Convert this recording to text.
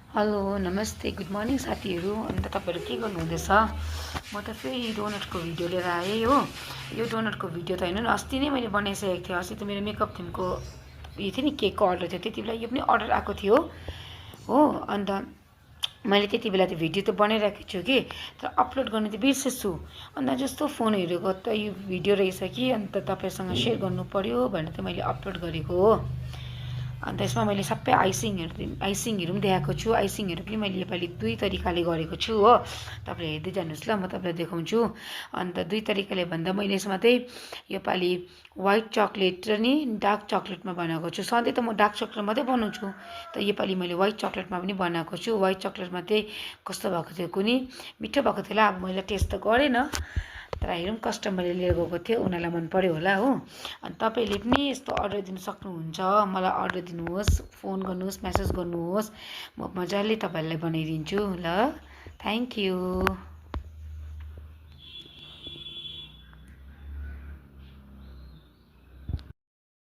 Hello नमस्ते good morning साथीहरू। अन्त तपाईँहरू के गर्नुहुँदैछ? म त फेरि डोनटको भिडियो लिएर आएँ हो। यो डोनटको भिडियो त होइन, अस्ति नै मैले बनाइसकेको थिएँ। अस्ति त मेरो मेकअप थिमको यो थियो नि, केकको अर्डर थियो। त्यति बेला यो पनि अर्डर आएको थियो हो। अन्त मैले त्यति बेला त्यो भिडियो त बनाइराखेको छु कि, तर अपलोड गर्नु त बिर्सेछु। अन्त जस्तो फोन हेरेको त यो भिडियो रहेछ कि, अन्त तपाईँसँग सेयर गर्नु पर्यो भनेर त मैले अपलोड गरेको हो। अन्त यसमा मैले सबै आइसिङहरू पनि देखाएको छु। आइसिङहरू पनि मैले योपालि 2 तरिकाले गरेको छु हो। तपाईँले हेर्दै जानुहोस् ल, म तपाईँलाई देखाउँछु। अन्त 2 तरिकाले भन्दा मैले यसमा चाहिँ योपालि व्हाइट चक्लेट र नि डार्क चक्लेटमा बनाएको छु। सधैँ त म डार्क चक्लेट मात्रै बनाउँछु, तर योपालि मैले व्हाइट चक्लेटमा पनि बनाएको छु। व्हाइट चक्लेटमा चाहिँ कस्तो भएको थियो कुनी, मिठो भएको थियो होला। अब मैले टेस्ट त गरेन, तर हेरौँ, कस्टमरले लिएर गएको थियो, उनीहरूलाई मन पर्यो होला हो। अनि तपाईँले पनि यस्तो अर्डर दिनु सक्नुहुन्छ। मलाई अर्डर दिनुहोस्, फोन गर्नुहोस्, मेसेज गर्नुहोस्, म मजाले तपाईँहरूलाई बनाइदिन्छु ल। Thank you.